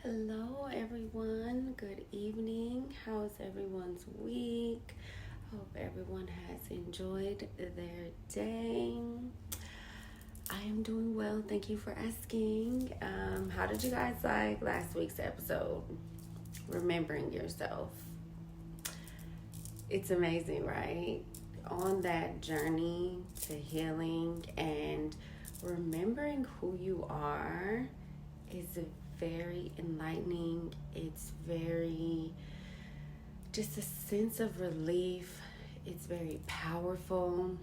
Hello, everyone. Good evening. How's everyone's week? Hope everyone has enjoyed their day. I am doing well. Thank you for asking. How did you guys like last week's episode? Remembering yourself. It's amazing, right? On that journey to healing and remembering who you are is very enlightening. It's very just a sense of relief. It's very powerful.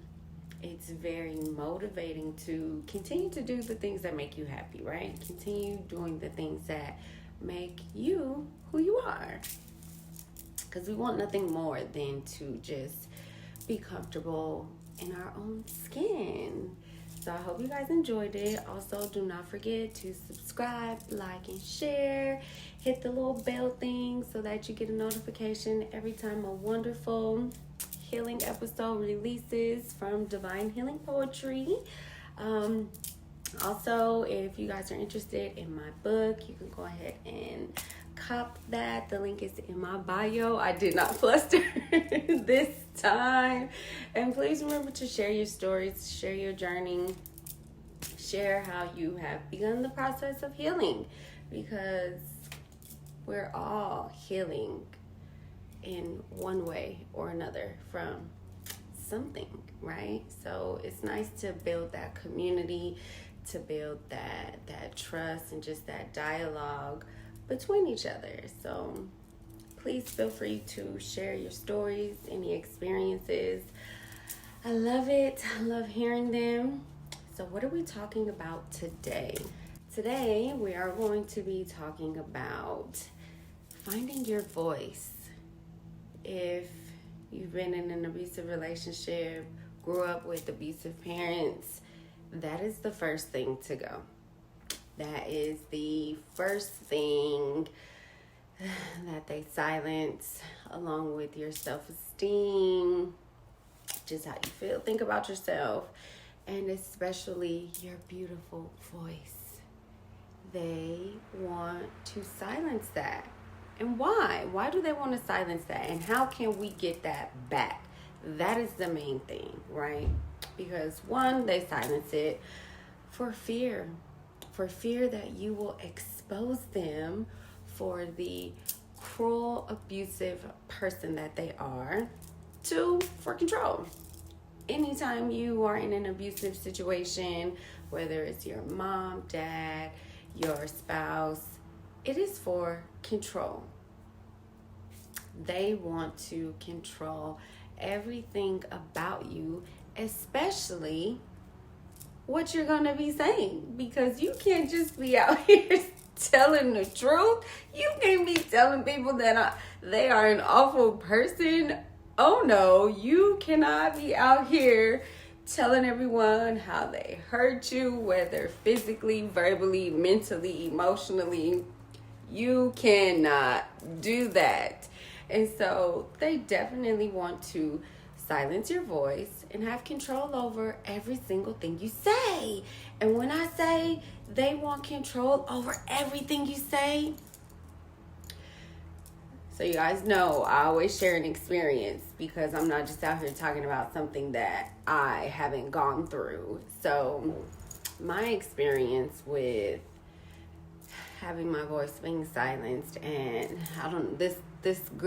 It's very motivating to continue to do the things that make you happy, right? Continue doing the things that make you who you are. Because we want nothing more than to just be comfortable in our own skin. So I hope you guys enjoyed it. Also, do not forget to subscribe, like, and share. Hit the little bell thing so that you get a notification every time a wonderful healing episode releases from Divine Healing Poetry. Also, if you guys are interested in my book, you can go ahead and cop that. The link is in my bio. I did not fluster this time. And please remember to share your stories, share your journey, share how you have begun the process of healing, because we're all healing in one way or another from something, right? So it's nice to build that community, to build that trust and just that dialogue between each other. So please feel free to share your stories, any experiences. I love it. I love hearing them. So what are we talking about today? Today we are going to be talking about finding your voice. If you've been in an abusive relationship, grew up with abusive parents, that is the first thing to go. That is the first thing that they silence, along with your self-esteem, just how you feel, think about yourself, and especially your beautiful voice. They want to silence that. And why? Why do they want to silence that? And how can we get that back? That is the main thing, right? Because one, they silence it for fear. For fear that you will expose them for the cruel, abusive person that they are. Two, for control. Anytime you are in an abusive situation, whether it's your mom, dad, your spouse, it is for control. They want to control everything about you, especially what you're going to be saying, because you can't just be out here telling the truth. You can't be telling people that they are an awful person. Oh no, you cannot be out here telling everyone how they hurt you, whether physically, verbally, mentally, emotionally. You cannot do that. And so they definitely want to silence your voice and have control over every single thing you say. And when I say they want control over everything you say, so you guys know I always share an experience, because I'm not just out here talking about something that I haven't gone through. So my experience with having my voice being silenced, and I don't, this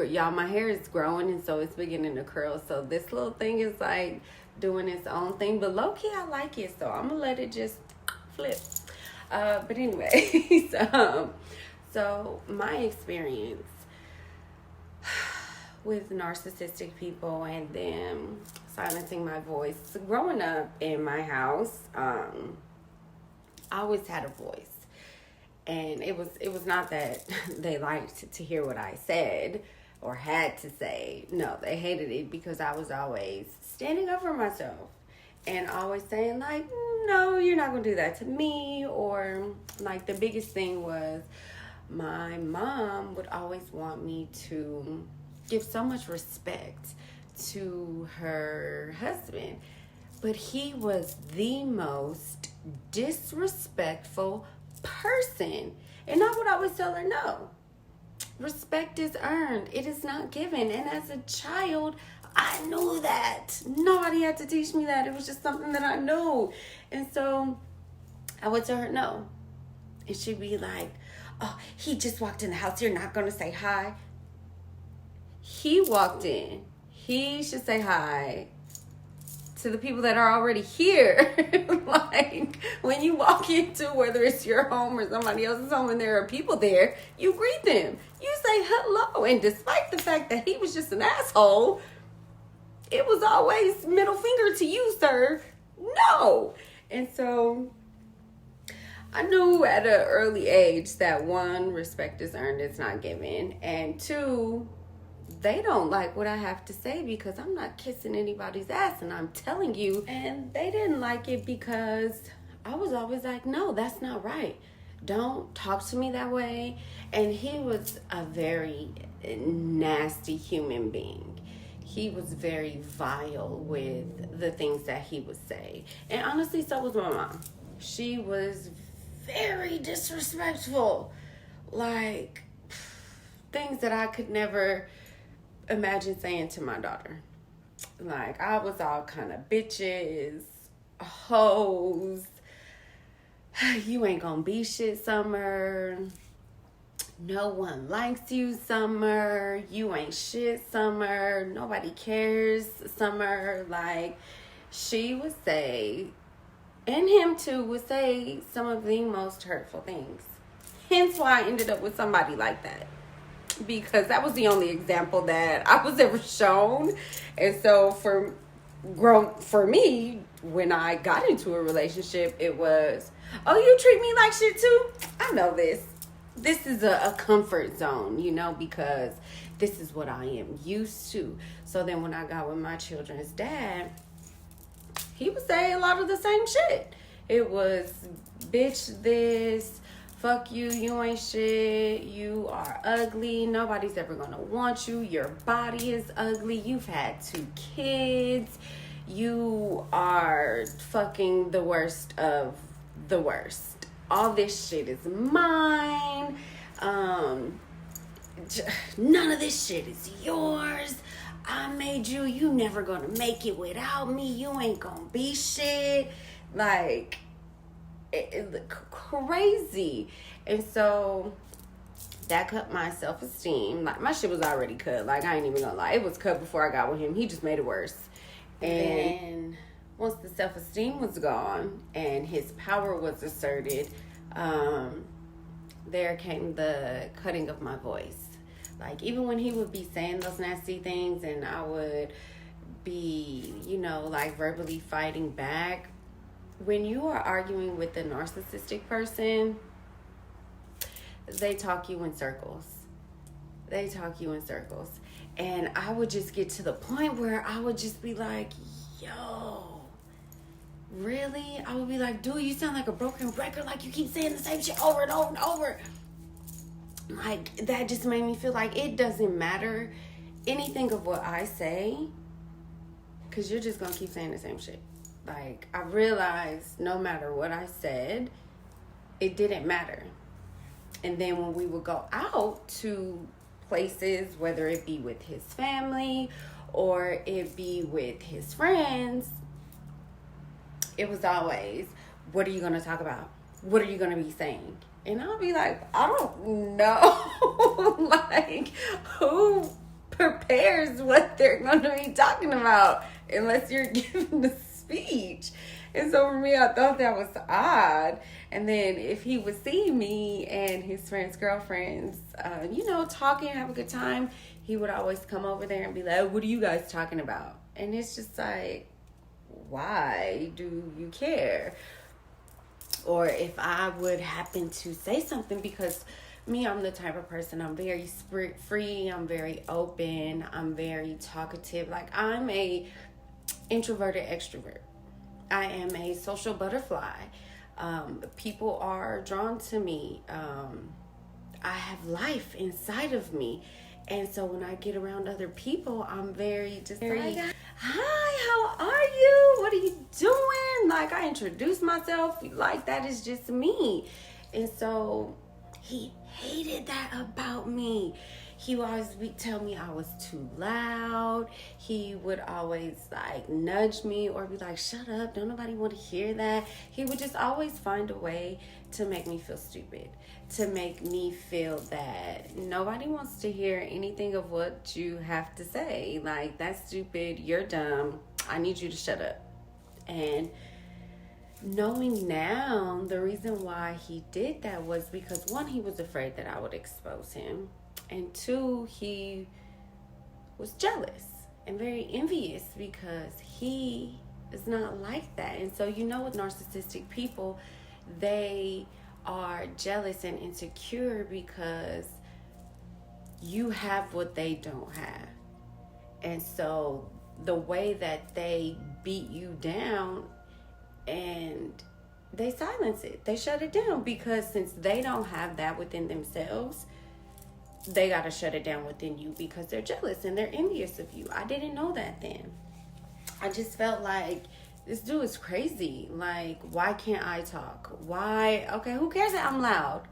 y'all, my hair is growing, and so it's beginning to curl, so this little thing is like doing its own thing, but low-key I like it, so I'm gonna let it just flip. But anyway, so my experience with narcissistic people and them silencing my voice, growing up in my house, I always had a voice. And it was not that they liked to hear what I said or had to say. No, they hated it because I was always standing up for myself and always saying, like, no, you're not going to do that to me. Or, like, the biggest thing was my mom would always want me to give so much respect to her husband. But he was the most disrespectful person. And I would always tell her, no. Respect is earned. It is not given. And as a child, I knew that. Nobody had to teach me that. It was just something that I knew. And so I would tell her no. And she'd be like, oh, he just walked in the house. You're not going to say hi. He walked in. He should say hi to the people that are already here. Like, when you walk into, whether it's your home or somebody else's home and there are people there, you greet them. You say hello. And despite the fact that he was just an asshole, it was always middle finger to you, sir. No. And so I knew at an early age that one, respect is earned, it's not given. And two, they don't like what I have to say because I'm not kissing anybody's ass, and I'm telling you. And they didn't like it because I was always like, no, that's not right. Don't talk to me that way. And he was a very nasty human being. He was very vile with the things that he would say. And honestly, so was my mom. She was very disrespectful. Like, things that I could never imagine saying to my daughter. Like, I was all kind of bitches, hoes. You ain't gonna be shit, Summer. No one likes you, Summer. You ain't shit, Summer. Nobody cares, Summer. Like, she would say, and him too, would say some of the most hurtful things. Hence why I ended up with somebody like that. Because that was the only example that I was ever shown. And so for me, when I got into a relationship, it was, oh, you treat me like shit too? I know this. This is a comfort zone, you know, because this is what I am used to. So then when I got with my children's dad, he would say a lot of the same shit. It was, bitch this, fuck you, you ain't shit, you are ugly, nobody's ever gonna want you, your body is ugly, you've had 2 kids, you are fucking the worst of the worst. All this shit is mine. None of this shit is yours. I made you. You never gonna make it without me. You ain't gonna be shit. Like, crazy. And so that cut my self-esteem. Like, my shit was already cut. Like, I ain't even gonna lie. It was cut before I got with him. He just made it worse. And once the self-esteem was gone and his power was asserted, there came the cutting of my voice. Like, even when he would be saying those nasty things and I would be, you know, like verbally fighting back, when you are arguing with a narcissistic person, they talk you in circles. They talk you in circles. And I would just get to the point where I would just be like, yo, really? I would be like, dude, you sound like a broken record. Like, you keep saying the same shit over and over and over. Like, that just made me feel like it doesn't matter anything of what I say, because you're just going to keep saying the same shit. Like, I realized no matter what I said, it didn't matter. And then when we would go out to places, whether it be with his family or it be with his friends, it was always, what are you going to talk about? What are you going to be saying? And I'll be like, I don't know. Like, who prepares what they're going to be talking about unless you're giving the speech? And so for me, I thought that was odd. And then if he would see me and his friends' girlfriends, you know, talking, have a good time, he would always come over there and be like, what are you guys talking about? And it's just like, why do you care? Or if I would happen to say something, because me, I'm the type of person, I'm very spirit-free, I'm very open, I'm very talkative. Like, I'm a introverted extrovert. I am a social butterfly. People are drawn to me. I have life inside of me. And so when I get around other people, I'm very, hi, how are you? What are you doing? Like, I introduce myself like that is just me. And so he hated that about me. He would always tell me I was too loud. He would always like nudge me or be like, shut up, don't nobody want to hear that. He would just always find a way to make me feel stupid, to make me feel that nobody wants to hear anything of what you have to say. Like, that's stupid, you're dumb, I need you to shut up. And knowing now, the reason why he did that was because, one, he was afraid that I would expose him. And two, he was jealous and very envious because he is not like that. And so, you know, with narcissistic people, they are jealous and insecure because you have what they don't have. And so the way that they beat you down, and they silence it, they shut it down, because since they don't have that within themselves, they got to shut it down within you because they're jealous and they're envious of you. I didn't know that then. I just felt like, this dude is crazy. Like, why can't I talk? Why? Okay, who cares that I'm loud?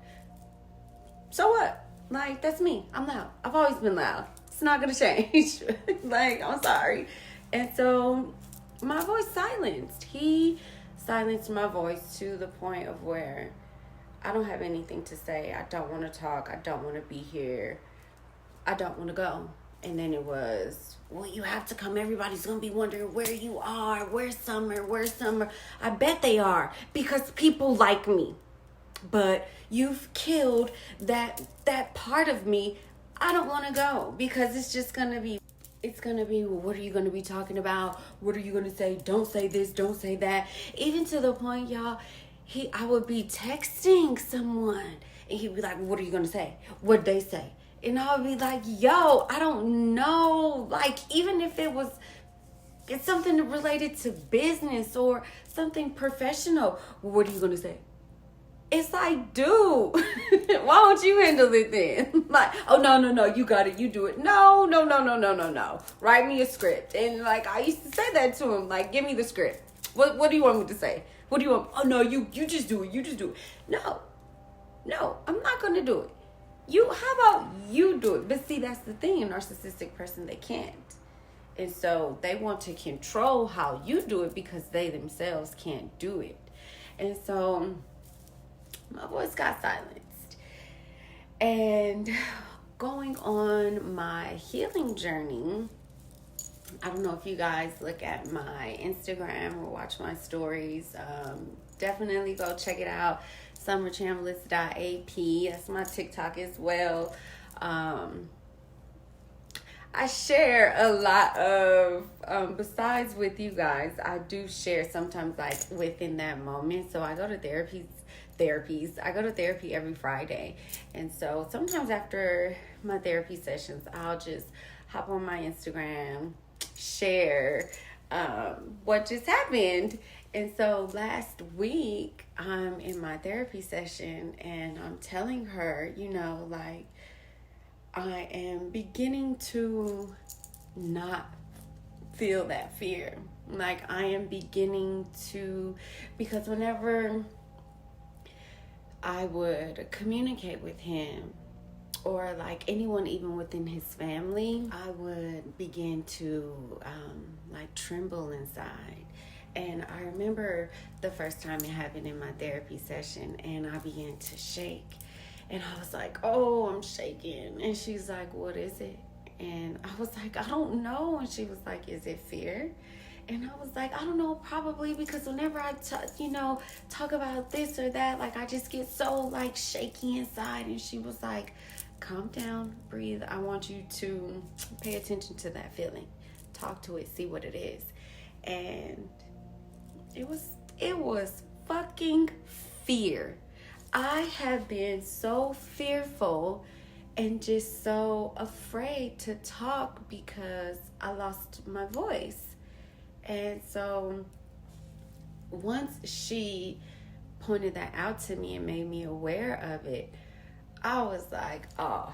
So what? Like, that's me. I'm loud. I've always been loud. It's not going to change. Like, I'm sorry. And so my voice silenced. He silenced my voice to the point of where I don't have anything to say. I don't want to talk. I don't want to be here. I don't want to go. And then it was, well, you have to come. Everybody's going to be wondering where you are. Where's Summer? Where's Summer? I bet they are, because people like me. But you've killed that part of me. I don't want to go, because it's just going to be, well, what are you going to be talking about? What are you going to say? Don't say this. Don't say that. Even to the point, y'all, I would be texting someone and he'd be like, what are you going to say? What'd they say? And I would be like, yo, I don't know. Like, even if it's something related to business or something professional, what are you going to say? It's like, dude, why don't you handle it then? Like, oh, no, you got it, you do it. No. Write me a script. And like, I used to say that to him, like, give me the script. What do you want me to say? What do you want? Oh, no, you just do it. You just do it. No, I'm not going to do it. How about you do it? But see, that's the thing. A narcissistic person, they can't. And so they want to control how you do it because they themselves can't do it. And so my voice got silenced. And going on my healing journey, I don't know if you guys look at my Instagram or watch my stories. Definitely go check it out. summerchambliss.ap. That's my TikTok as well. I share a lot of, besides with you guys, I do share sometimes like within that moment. So I go to therapies. I go to therapy every Friday. And so sometimes after my therapy sessions, I'll just hop on my Instagram, share what just happened. And so last week, I'm in my therapy session and I'm telling her, like, I am beginning to not feel that fear. Like, I am beginning to, because whenever I would communicate with him, or like anyone even within his family, I would begin to like tremble inside. And I remember the first time it happened in my therapy session, and I began to shake. And I was like, oh, I'm shaking. And she's like, what is it? And I was like, I don't know. And she was like, is it fear? And I was like, I don't know, probably, because whenever I talk about this or that, like, I just get so like shaky inside. And she was like, calm down, breathe. I want you to pay attention to that feeling. Talk to it, see what it is. And it was fucking fear. I have been so fearful and just so afraid to talk because I lost my voice. And so once she pointed that out to me and made me aware of it, I was like, oh,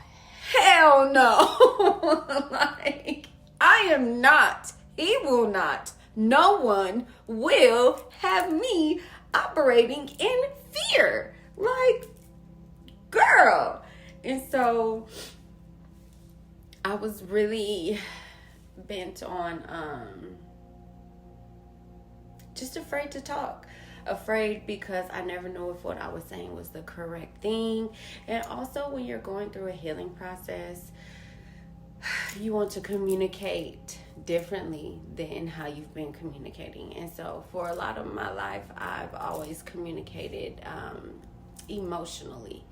hell no. Like, I am not, he will not, no one will have me operating in fear. Like, girl. And so I was really bent on just afraid to talk. Afraid because I never knew if what I was saying was the correct thing. And also, when you're going through a healing process, you want to communicate differently than how you've been communicating. And so for a lot of my life, I've always communicated emotionally.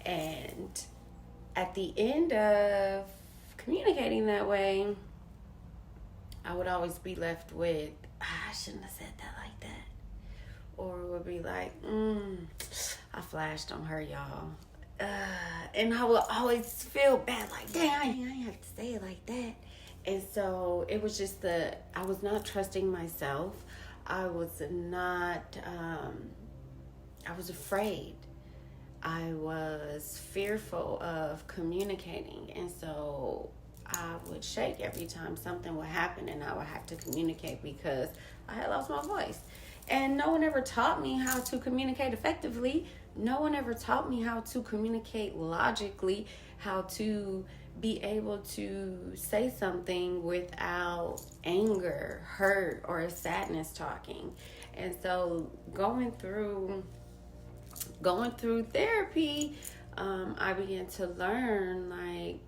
And at the end of communicating that way, I would always be left with, I shouldn't have said that like that. Or it would be like, I flashed on her, y'all. And I would always feel bad, like, dang, I ain't have to say it like that. And so it was just I was not trusting myself. I was not, I was afraid. I was fearful of communicating. And so I would shake every time something would happen and I would have to communicate because I had lost my voice. And no one ever taught me how to communicate effectively. No one ever taught me how to communicate logically, how to be able to say something without anger, hurt, or sadness talking. And so going through therapy, I began to learn, like,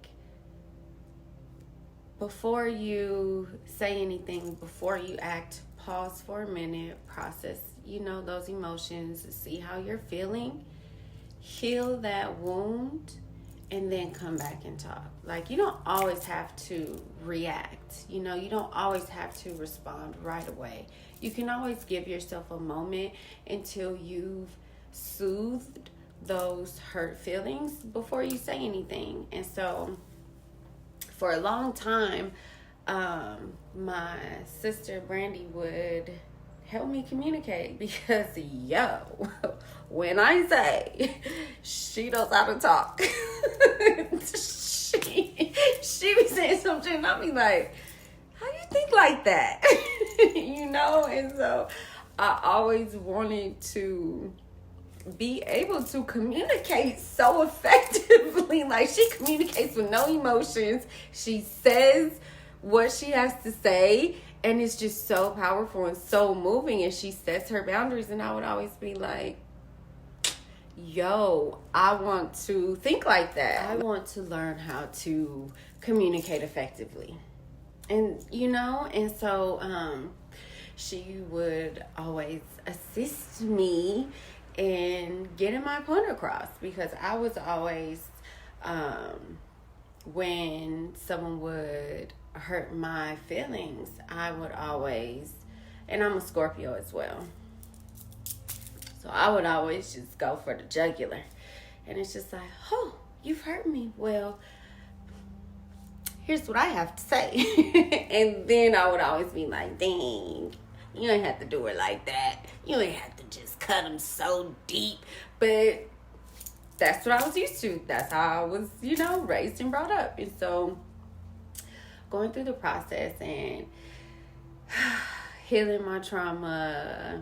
before you say anything, before you act, pause for a minute, process, those emotions, see how you're feeling, heal that wound, and then come back and talk. Like, you don't always have to react. You don't always have to respond right away. You can always give yourself a moment until you've soothed those hurt feelings before you say anything. And so for a long time, my sister Brandy would help me communicate because, when I say she knows how to talk, she be saying something and I'll be like, how you think like that? And so I always wanted to be able to communicate so effectively. Like, she communicates with no emotions. She says what she has to say, and it's just so powerful and so moving, and she sets her boundaries. And I would always be like, I want to think like that. I want to learn how to communicate effectively. And and so she would always assist me in getting my point across, because I was always, when someone would hurt my feelings, I would always, and I'm a Scorpio as well, so I would always just go for the jugular. And it's just like, you've hurt me. Well, here's what I have to say. And then I would always be like, dang, you ain't have to do it like that. You ain't have to just cut them so deep. But that's what I was used to. That's how I was, raised and brought up. And so going through the process and healing my trauma,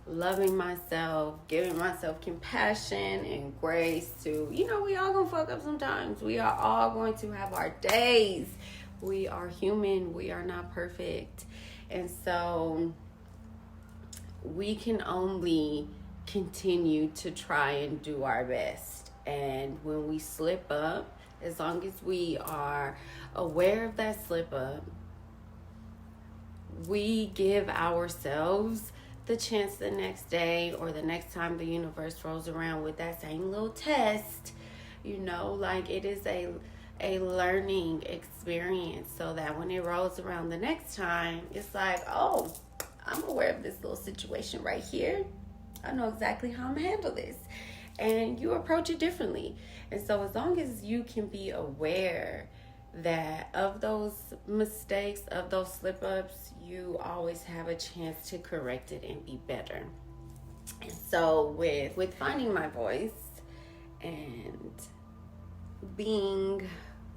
loving myself, giving myself compassion and grace to, we all gonna fuck up sometimes. We are all going to have our days. We are human. We are not perfect. And so we can only continue to try and do our best. And when we slip up, as long as we are aware of that slip up, we give ourselves the chance the next day or the next time the universe rolls around with that same little test, like, it is a learning experience, so that when it rolls around the next time, it's like, I'm aware of this little situation right here. I know exactly how I'm gonna handle this. And you approach it differently. And so as long as you can be aware that of those mistakes, of those slip-ups, you always have a chance to correct it and be better. And so with finding my voice and being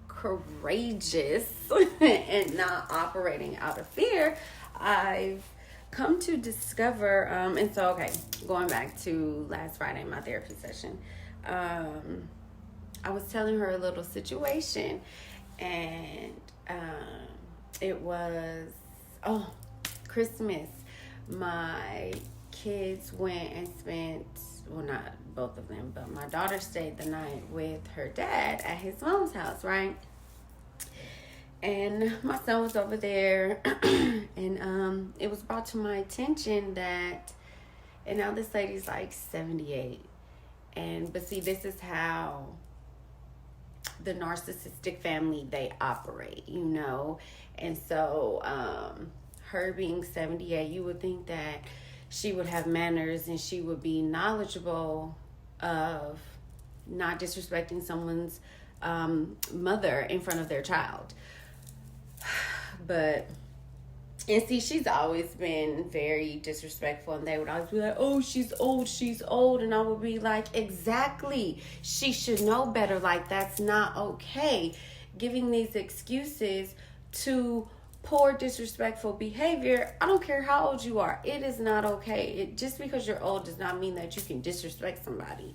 courageous and not operating out of fear, I've come to discover, and so, okay, going back to last Friday, my therapy session, I was telling her a little situation, and it was, Christmas. My kids went and spent, well, not both of them, but my daughter stayed the night with her dad at his mom's house, right? And my son was over there, and it was brought to my attention that, and now this lady's like 78, but see, this is how the narcissistic family, they operate, and so her being 78, you would think that she would have manners and she would be knowledgeable of not disrespecting someone's mother in front of their child. But, and see, she's always been very disrespectful, and they would always be like, oh, she's old, and I would be like, exactly, she should know better, like, that's not okay. Giving these excuses to poor, disrespectful behavior, I don't care how old you are, it is not okay. Just because you're old does not mean that you can disrespect somebody.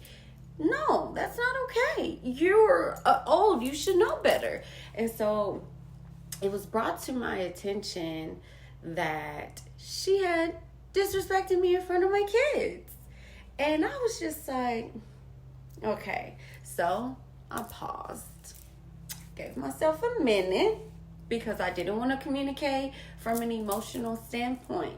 No, that's not okay. You're old, you should know better. And so it was brought to my attention that she had disrespected me in front of my kids. And I was just like, okay. So I paused, gave myself a minute, because I didn't want to communicate from an emotional standpoint.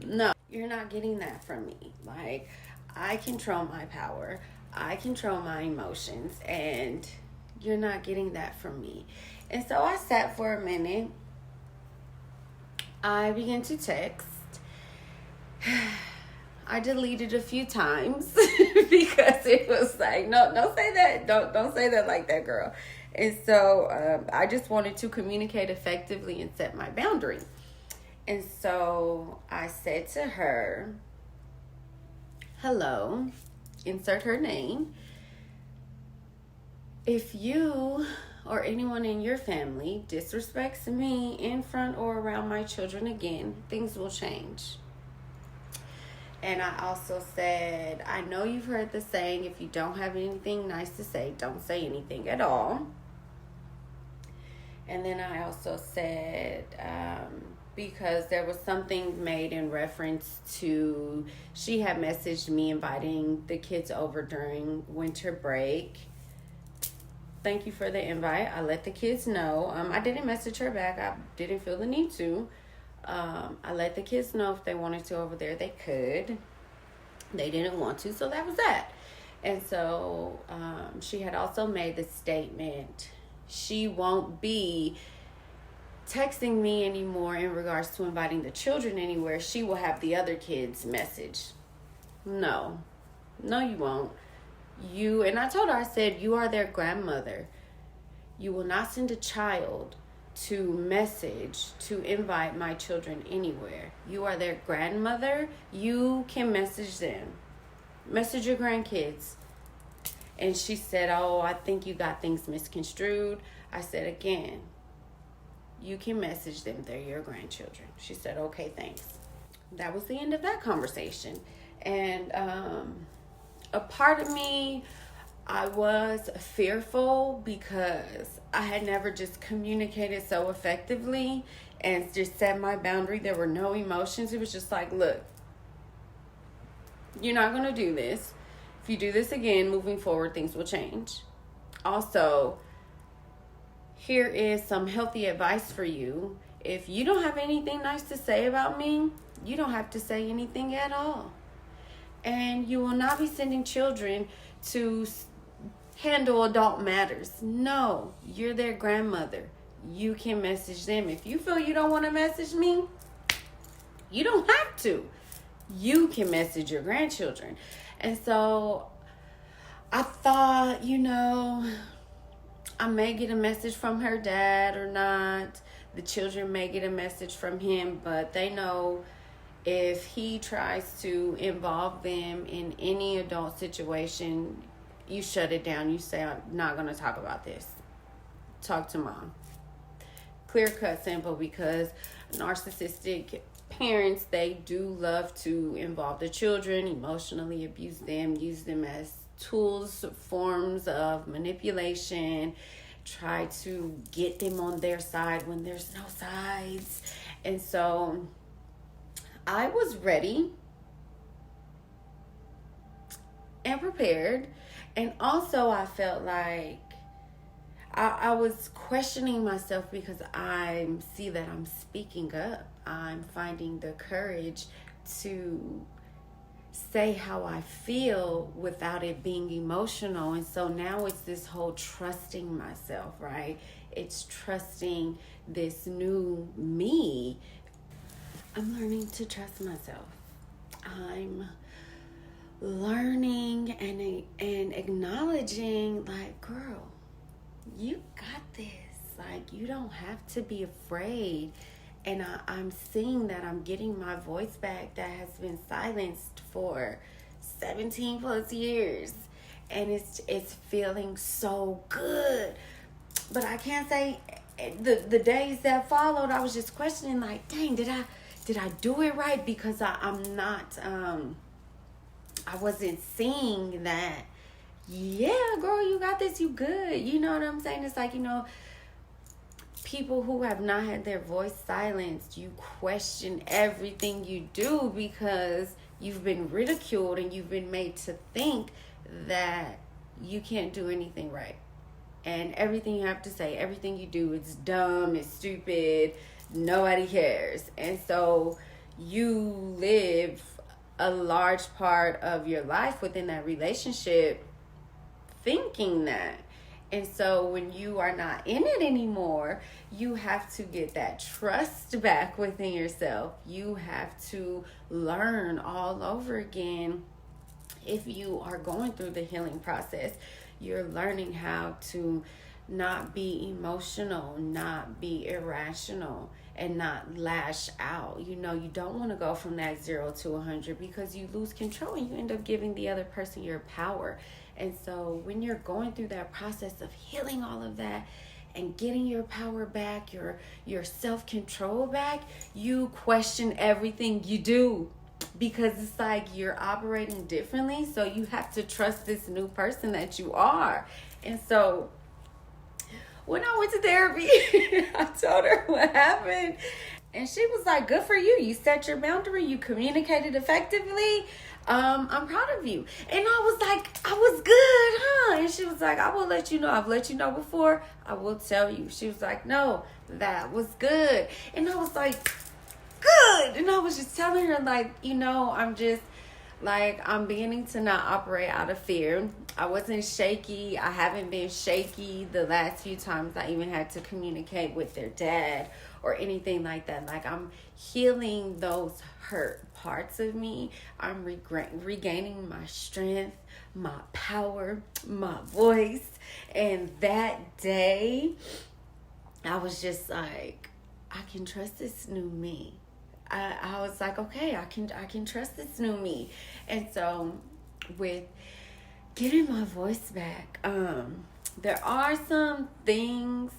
No, you're not getting that from me. Like, I control my power, I control my emotions, and you're not getting that from me. And so I sat for a minute. I began to text. I deleted a few times because it was like, no, don't say that. Don't say that like that, girl. And so I just wanted to communicate effectively and set my boundary. And so I said to her, hello, insert her name. If you or anyone in your family disrespects me in front or around my children again, things will change. And I also said, I know you've heard the saying, if you don't have anything nice to say, don't say anything at all. And then I also said, because there was something made in reference to, she had messaged me inviting the kids over during winter break. Thank you for the invite. I let the kids know. I didn't message her back. I didn't feel the need to. I let the kids know if they wanted to over there, they could. They didn't want to, so that was that. And so she had also made the statement, she won't be texting me anymore in regards to inviting the children anywhere. She will have the other kids message. No, you won't. And I told her, I said, you are their grandmother. You will not send a child to message, to invite my children anywhere. You are their grandmother. You can message them. Message your grandkids. And she said, oh, I think you got things misconstrued. I said, again, you can message them. They're your grandchildren. She said, okay, thanks. That was the end of that conversation. And a part of me, I was fearful because I had never just communicated so effectively and just set my boundary. There were no emotions. It was just like, look, you're not going to do this. If you do this again, moving forward, things will change. Also, here is some healthy advice for you. If you don't have anything nice to say about me, you don't have to say anything at all. And you will not be sending children to handle adult matters. No, you're their grandmother. You can message them. If you feel you don't want to message me, you don't have to. You can message your grandchildren. And so I thought, I may get a message from her dad or not. The children may get a message from him, but they know if he tries to involve them in any adult situation, you shut it down. You say, I'm not going to talk about this. Talk to mom. Clear cut, simple, because narcissistic parents, they do love to involve the children, emotionally abuse them, use them as tools, forms of manipulation, try to get them on their side when there's no sides. And so I was ready and prepared. And also I felt like I was questioning myself because I see that I'm speaking up. I'm finding the courage to say how I feel without it being emotional. And so now it's this whole trusting myself, right? It's trusting this new me. I'm learning to trust myself. I'm learning and acknowledging, like, girl, you got this. Like, you don't have to be afraid. And I'm seeing that I'm getting my voice back that has been silenced for 17 plus years. And it's feeling so good. But I can't say the days that followed, I was just questioning, like, dang, did I do it right? Because I'm not, I wasn't seeing that, yeah, girl, you got this, you good. You know what I'm saying? It's like, people who have not had their voice silenced, you question everything you do because you've been ridiculed and you've been made to think that you can't do anything right. And everything you have to say, everything you do, it's dumb, it's stupid, nobody cares. And so you live a large part of your life within that relationship thinking that. And so when you are not in it anymore, you have to get that trust back within yourself. You have to learn all over again. If you are going through the healing process, you're learning how to not be emotional, not be irrational, and not lash out. You don't want to go from that 0 to 100 because you lose control and you end up giving the other person your power. And so when you're going through that process of healing all of that and getting your power back, your self-control back, you question everything you do because it's like you're operating differently. So you have to trust this new person that you are. And so when I went to therapy, I told her what happened. And she was like, good for you. You set your boundary. You communicated effectively. I'm proud of you. And I was like, I was good, huh? And she was like, I will let you know. I've let you know before. I will tell you. She was like, no, that was good. And I was like, good. And I was just telling her, like, I'm just, like, I'm beginning to not operate out of fear. I wasn't shaky. I haven't been shaky the last few times I even had to communicate with their dad or anything like that. Like, I'm healing those hurt parts of me. I'm regaining my strength, my power, my voice. And that day, I was just like, I can trust this new me. I was like, okay, I can trust this new me. And so with getting my voice back, there are some things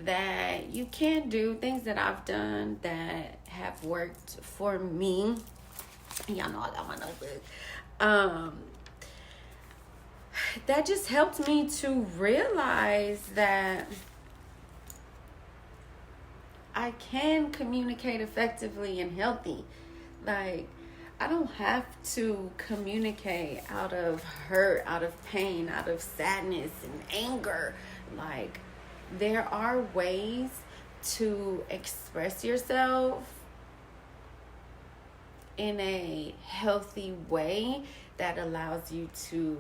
that you can do, things that I've done that have worked for me. Y'all know I got my notebook. That just helped me to realize that I can communicate effectively and healthy. Like, I don't have to communicate out of hurt, out of pain, out of sadness and anger. Like, there are ways to express yourself in a healthy way that allows you to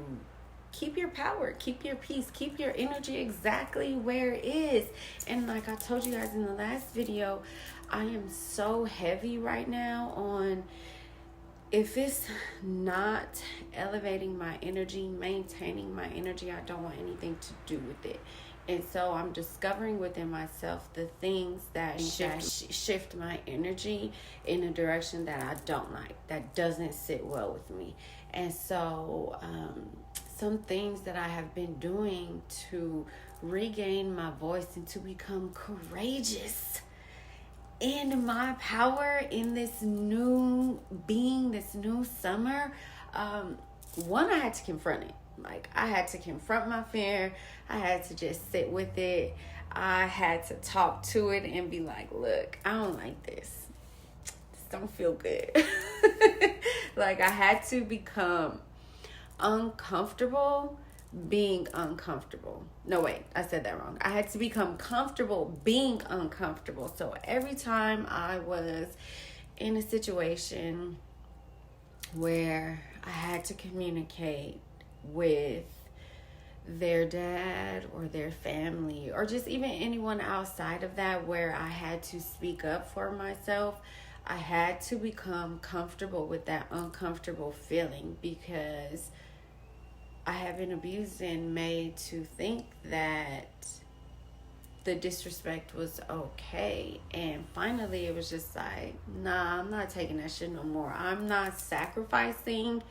keep your power, keep your peace, keep your energy exactly where it is. And like I told you guys in the last video, I am so heavy right now on, if it's not elevating my energy, maintaining my energy, I don't want anything to do with it. And so I'm discovering within myself the things that shift my energy in a direction that I don't like, that doesn't sit well with me. And so some things that I have been doing to regain my voice and to become courageous in my power in this new being, this new summer. One, I had to confront it. Like, I had to confront my fear. I had to just sit with it. I had to talk to it and be like, look, I don't like this. This don't feel good. Like, I had to become uncomfortable being uncomfortable. No, wait, I said that wrong. I had to become comfortable being uncomfortable. So every time I was in a situation where I had to communicate with their dad or their family, or just even anyone outside of that, where I had to speak up for myself, I had to become comfortable with that uncomfortable feeling, because I have been abused and made to think that the disrespect was okay. And finally it was just like, nah, I'm not taking that shit no more. I'm not sacrificing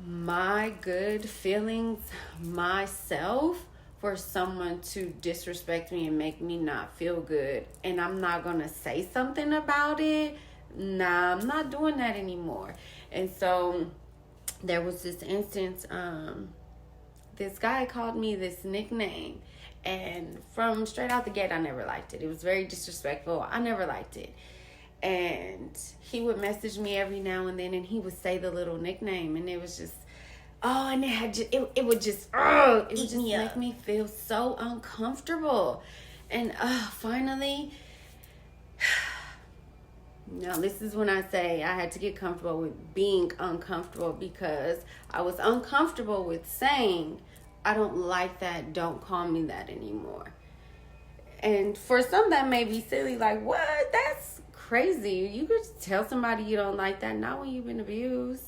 my good feelings, myself, for someone to disrespect me and make me not feel good. And I'm not gonna say something about it. Nah, I'm not doing that anymore. And so there was this instance, this guy called me this nickname, and from straight out the gate, I never liked it. It was very disrespectful. I never liked it. And he would message me every now and then, and he would say the little nickname, and it was just, oh, and it would just make me feel so uncomfortable. And finally, now this is when I say I had to get comfortable with being uncomfortable, because I was uncomfortable with saying, I don't like that, don't call me that anymore. And for some that may be silly, like, what? That's crazy. You could tell somebody you don't like that. Not when you've been abused.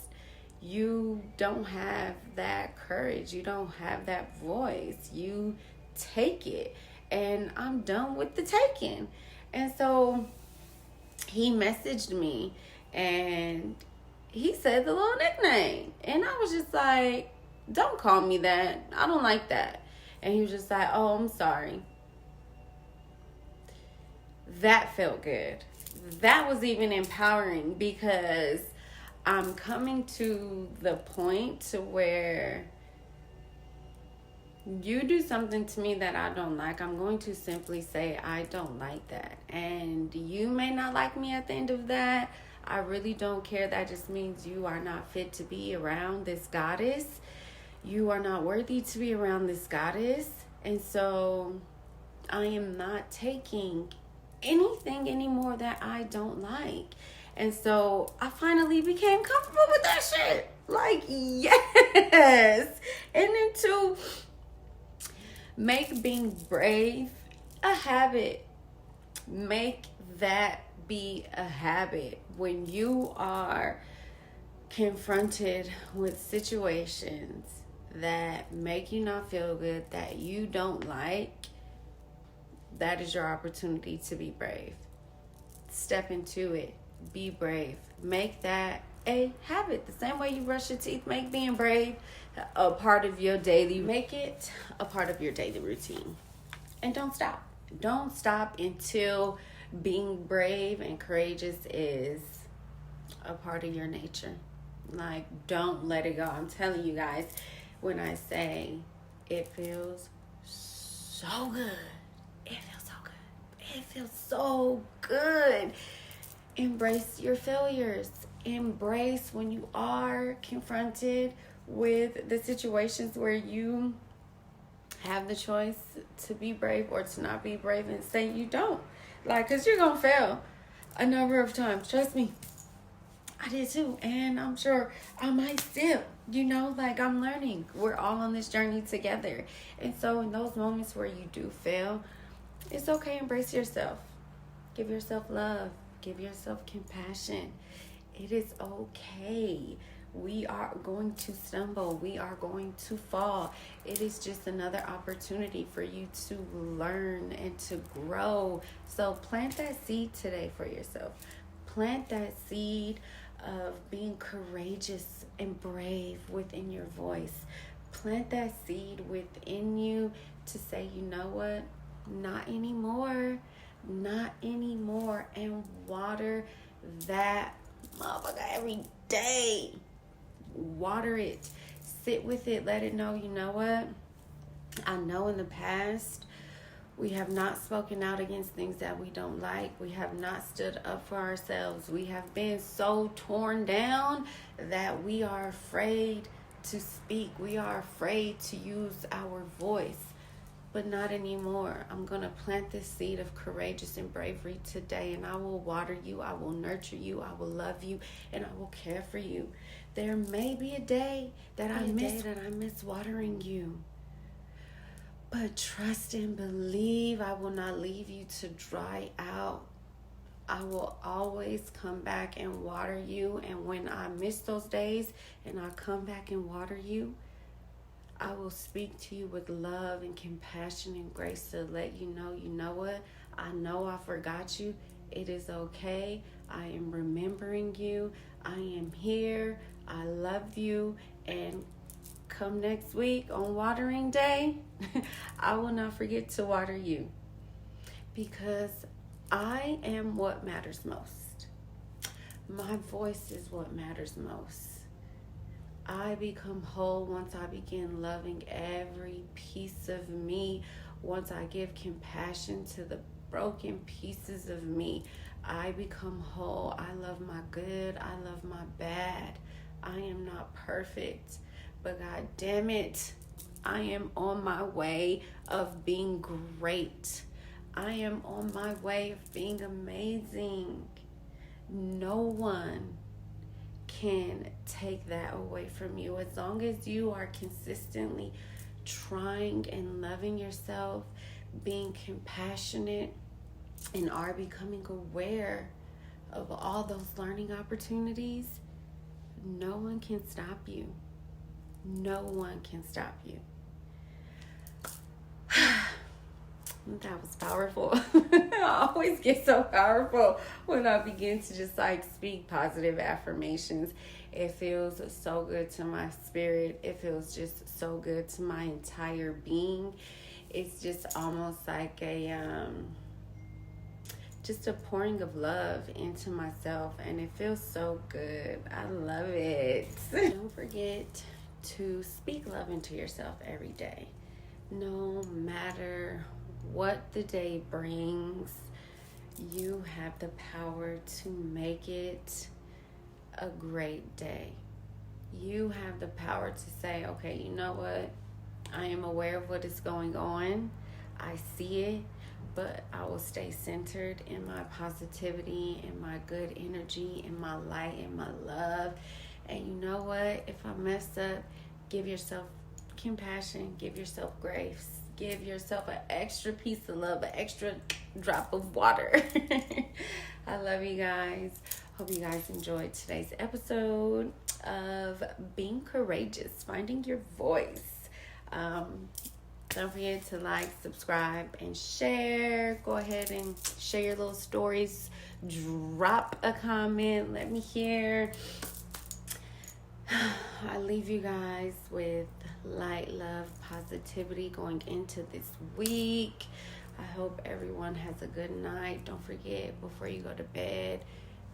You don't have that courage. You don't have that voice. You take it. And I'm done with the taking. And so he messaged me and he said the little nickname. And I was just like, don't call me that. I don't like that. And he was just like, oh, I'm sorry. That felt good. That was even empowering, because I'm coming to the point to where you do something to me that I don't like, I'm going to simply say, I don't like that. And you may not like me at the end of that. I really don't care. That just means you are not fit to be around this goddess. You are not worthy to be around this goddess. And so I am not taking anything anymore that I don't like. And so I finally became comfortable with that shit. Like, yes. And then to make being brave a habit. Make that be a habit. When you are confronted with situations that make you not feel good, that you don't like, that is your opportunity to be brave. Step into it. Be brave. Make that a habit. The same way you brush your teeth, make being brave a part of your daily. Make it a part of your daily routine. And don't stop. Don't stop until being brave and courageous is a part of your nature. Like, don't let it go. I'm telling you guys, when I say it feels so good. It feels so good. It feels so good. Embrace your failures. Embrace when you are confronted with the situations where you have the choice to be brave or to not be brave, and say you don't. Like, because you're going to fail a number of times. Trust me. I did too. And I'm sure I might still. Like, I'm learning. We're all on this journey together. And so in those moments where you do fail, it's okay. Embrace yourself. Give yourself love. Give yourself compassion. It is okay. We are going to stumble. We are going to fall. It is just another opportunity for you to learn and to grow. So plant that seed today for yourself. Plant that seed of being courageous and brave within your voice. Plant that seed within you to say, you know what? Not anymore. Not anymore. And water that motherfucker every day. Water it. sit with it. Let it know, you know what? I know in the past we have not spoken out against things that we don't like. We have not stood up for ourselves. We have been so torn down that we are afraid to speak. We are afraid to use our voice. But not anymore. I'm going to plant this seed of courageous and bravery today, and I will water you. I will nurture you. I will love you, and I will care for you. There may be a day that I miss watering you. But trust and believe I will not leave you to dry out. I will always come back and water you. And when I miss those days and I come back and water you, I will speak to you with love and compassion and grace to let you know what? I know I forgot you. It is okay. I am remembering you. I am here. I love you. And come next week on watering day, I will not forget to water you, because I am what matters most. My voice is what matters most. I become whole once I begin loving every piece of me, once I give compassion to the broken pieces of me. I become whole. I love my good. I love my bad. I am not perfect, but God damn it, I am on my way of being great. I am on my way of being amazing. No one can take that away from you. As long as you are consistently trying and loving yourself, being compassionate, and are becoming aware of all those learning opportunities, no one can stop you. No one can stop you. That was powerful. I always get so powerful when I begin to just speak positive affirmations. It feels so good to my spirit. It feels just so good to my entire being. It's just almost like just a pouring of love into myself, and it feels so good. I love it. Don't forget to speak love into yourself every day. No matter what the day brings, you have the power to make it a great day. You have the power to say, okay, you know what? I am aware of what is going on. I see it, but I will stay centered in my positivity, in my good energy, in my light, in my love. And you know what? If I mess up, give yourself compassion, give yourself grace. Give yourself an extra piece of love, an extra drop of water. I love you guys. Hope you guys enjoyed today's episode of Being Courageous, Finding Your Voice. Don't forget to like, subscribe, and share. Go ahead and share your little stories. Drop a comment. Let me hear. I leave you guys with light, love, positivity going into this week. I hope everyone has a good night. Don't forget, before you go to bed,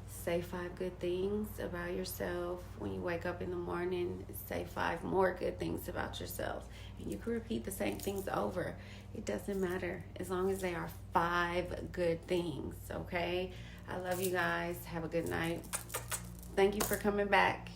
say 5 good things about yourself. When you wake up in the morning, say 5 more good things about yourself. And you can repeat the same things over. It doesn't matter as long as they are 5 good things, okay? I love you guys. Have a good night. Thank you for coming back.